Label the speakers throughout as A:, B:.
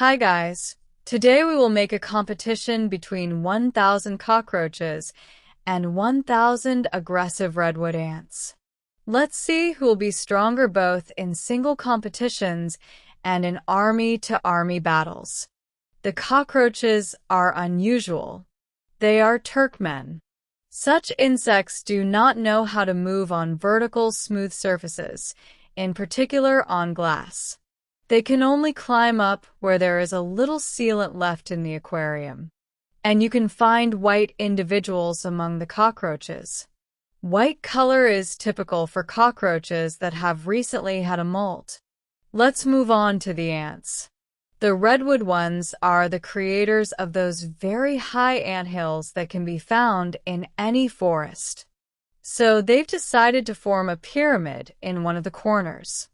A: Hi guys, today we will make a competition between 1,000 cockroaches and 1,000 aggressive redwood ants. Let's see who will be stronger both in single competitions and in army-to-army battles. The cockroaches are unusual. They are Turkmen. Such insects do not know how to move on vertical, smooth surfaces, in particular on glass. They can only climb up where there is a little sealant left in the aquarium. And you can find white individuals among the cockroaches. White color is typical for cockroaches that have recently had a molt. Let's move on to the ants. The redwood ones are the creators of those very high anthills that can be found in any forest. So they've decided to form a pyramid in one of the corners.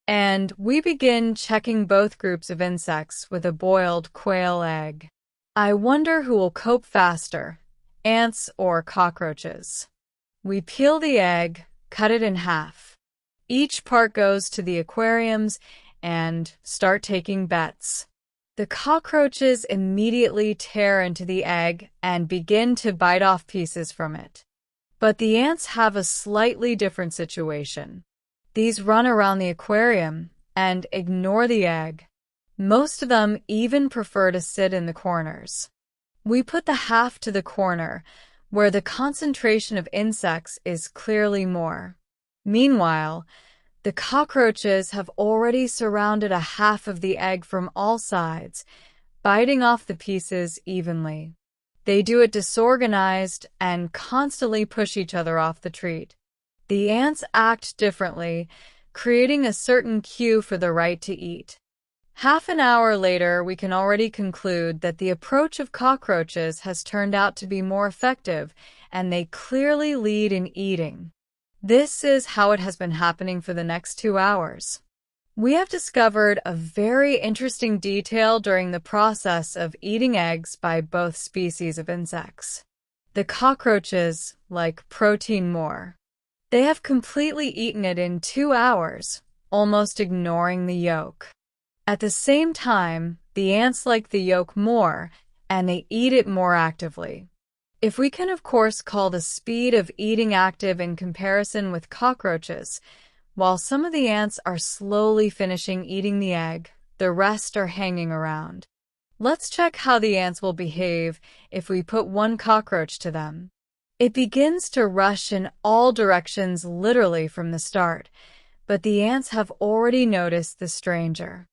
A: And we begin checking both groups of insects with a boiled quail egg. I wonder who will cope faster, ants or cockroaches. We peel the egg, cut it in half. Each part goes to the aquariums and start taking bets. The cockroaches immediately tear into the egg and begin to bite off pieces from it. But the ants have a slightly different situation. These run around the aquarium and ignore the egg. Most of them even prefer to sit in the corners. We put the half to the corner, where the concentration of insects is clearly more. Meanwhile, the cockroaches have already surrounded a half of the egg from all sides, biting off the pieces evenly. They do it disorganized and constantly push each other off the treat. The ants act differently, creating a certain cue for the right to eat. Half an hour later, we can already conclude that the approach of cockroaches has turned out to be more effective, and they clearly lead in eating. This is how it has been happening for the next 2 hours. We have discovered a very interesting detail during the process of eating eggs by both species of insects. The cockroaches like protein more. They have completely eaten it in 2 hours, almost ignoring the yolk. At the same time, the ants like the yolk more, and they eat it more actively. If we can of course call the speed of eating active in comparison with cockroaches, while some of the ants are slowly finishing eating the egg, the rest are hanging around. Let's check how the ants will behave if we put one cockroach to them. It begins to rush in all directions literally from the start, but the ants have already noticed the stranger.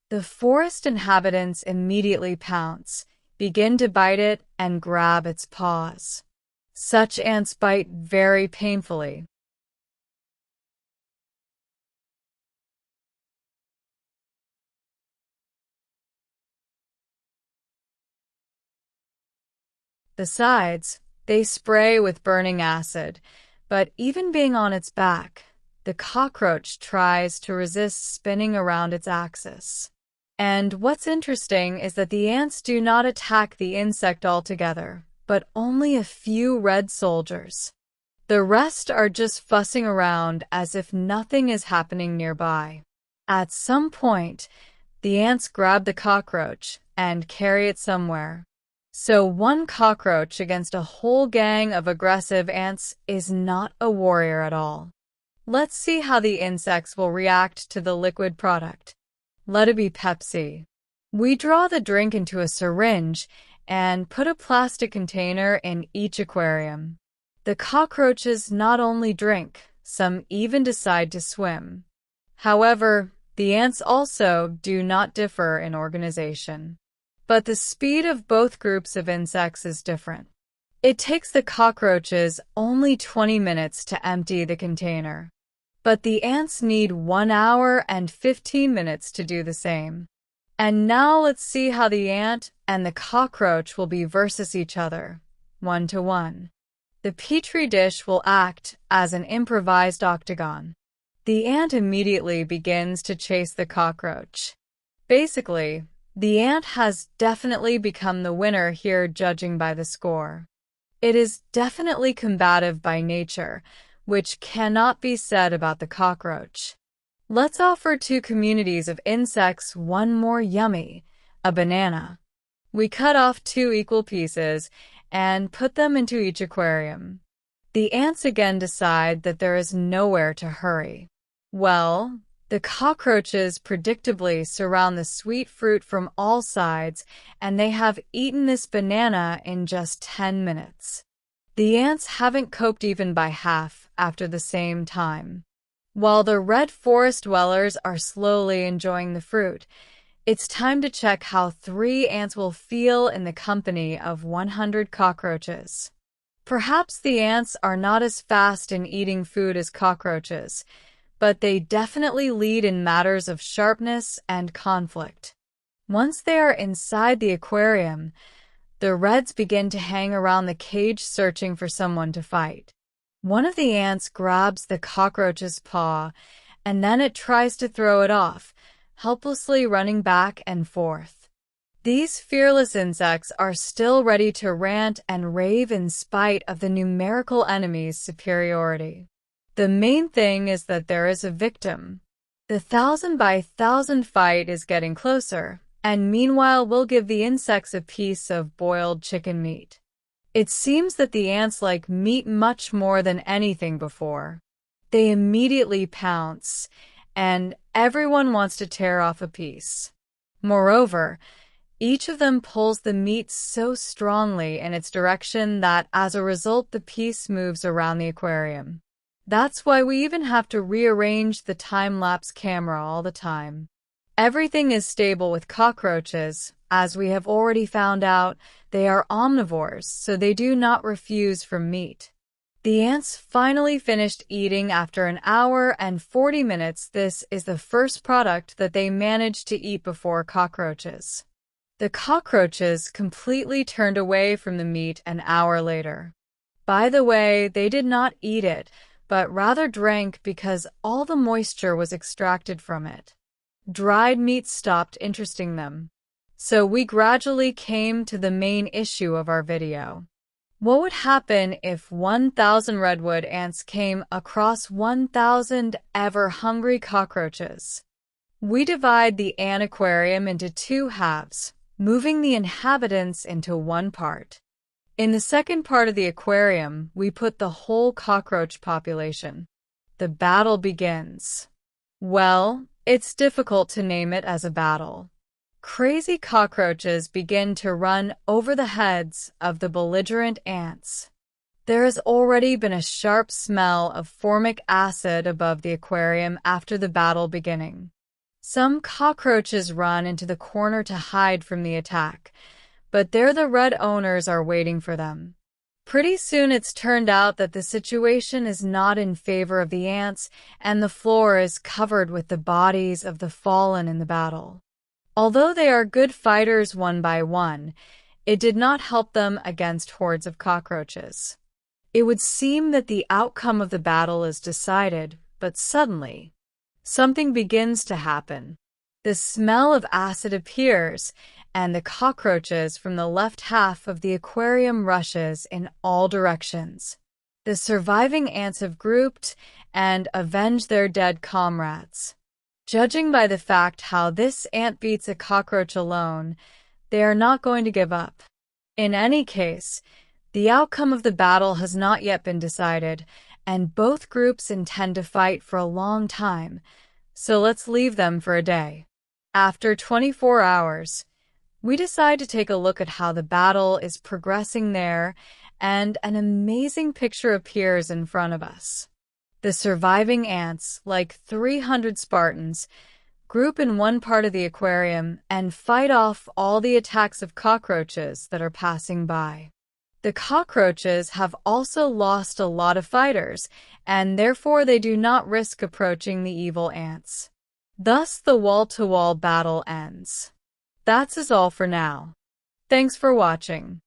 A: The forest inhabitants immediately pounce, begin to bite it, and grab its paws. Such ants bite very painfully. Besides, they spray with burning acid, but even being on its back, the cockroach tries to resist spinning around its axis. And what's interesting is that the ants do not attack the insect altogether, but only a few red soldiers. The rest are just fussing around as if nothing is happening nearby. At some point, the ants grab the cockroach and carry it somewhere. So one cockroach against a whole gang of aggressive ants is not a warrior at all. Let's see how the insects will react to the liquid product. Let it be Pepsi. We draw the drink into a syringe and put a plastic container in each aquarium. The cockroaches not only drink, some even decide to swim. However, the ants also do not differ in organization. But the speed of both groups of insects is different. It takes the cockroaches only 20 minutes to empty the container. But the ants need 1 hour and 15 minutes to do the same. And now let's see how the ant and the cockroach will be versus each other, 1-to-1. The petri dish will act as an improvised octagon. The ant immediately begins to chase the cockroach. Basically, the ant has definitely become the winner here judging by the score. It is definitely combative by nature, which cannot be said about the cockroach. Let's offer two communities of insects one more yummy, A banana. We cut off 2 equal pieces and put them into each aquarium. The ants again decide that there is nowhere to hurry. Well, the cockroaches predictably surround the sweet fruit from all sides, and they have eaten this banana in just 10 minutes. The ants haven't coped even by half after the same time. While the red forest dwellers are slowly enjoying the fruit, it's time to check how 3 ants will feel in the company of 100 cockroaches. Perhaps the ants are not as fast in eating food as cockroaches, but they definitely lead in matters of sharpness and conflict. Once they are inside the aquarium, the reds begin to hang around the cage searching for someone to fight. One of the ants grabs the cockroach's paw, and then it tries to throw it off, helplessly running back and forth. These fearless insects are still ready to rant and rave in spite of the numerical enemy's superiority. The main thing is that there is a victim. The 1,000 by 1,000 fight is getting closer, and meanwhile we'll give the insects a piece of boiled chicken meat. It seems that the ants like meat much more than anything before. They immediately pounce, and everyone wants to tear off a piece. Moreover, each of them pulls the meat so strongly in its direction that as a result the piece moves around the aquarium. That's why we even have to rearrange the time-lapse camera all the time. Everything is stable with cockroaches. As we have already found out, they are omnivores, so they do not refuse from meat. The ants finally finished eating after an hour and 40 minutes. This is the first product that they managed to eat before cockroaches. The cockroaches completely turned away from the meat an hour later. By the way, they did not eat it, but rather drank because all the moisture was extracted from it. Dried meat stopped interesting them. So we gradually came to the main issue of our video. What would happen if 1,000 redwood ants came across 1,000 ever-hungry cockroaches? We divide the ant aquarium into 2 halves, moving the inhabitants into one part. In the second part of the aquarium, we put the whole cockroach population. The battle begins. Well, it's difficult to name it as a battle. Crazy cockroaches begin to run over the heads of the belligerent ants. There has already been a sharp smell of formic acid above the aquarium after the battle beginning. Some cockroaches run into the corner to hide from the attack, but there the red owners are waiting for them. Pretty soon it's turned out that the situation is not in favor of the ants, and the floor is covered with the bodies of the fallen in the battle. Although they are good fighters one by one, it did not help them against hordes of cockroaches. It would seem that the outcome of the battle is decided, but suddenly, something begins to happen. The smell of acid appears, and the cockroaches from the left half of the aquarium rushes in all directions. The surviving ants have grouped and avenged their dead comrades. Judging by the fact how this ant beats a cockroach alone, they are not going to give up. In any case, the outcome of the battle has not yet been decided, and both groups intend to fight for a long time, so let's leave them for a day. After 24 hours, we decide to take a look at how the battle is progressing there, and an amazing picture appears in front of us. The surviving ants, like 300 Spartans, group in one part of the aquarium and fight off all the attacks of cockroaches that are passing by. The cockroaches have also lost a lot of fighters, and therefore they do not risk approaching the evil ants. Thus, the wall-to-wall battle ends. That's all for now. Thanks for watching.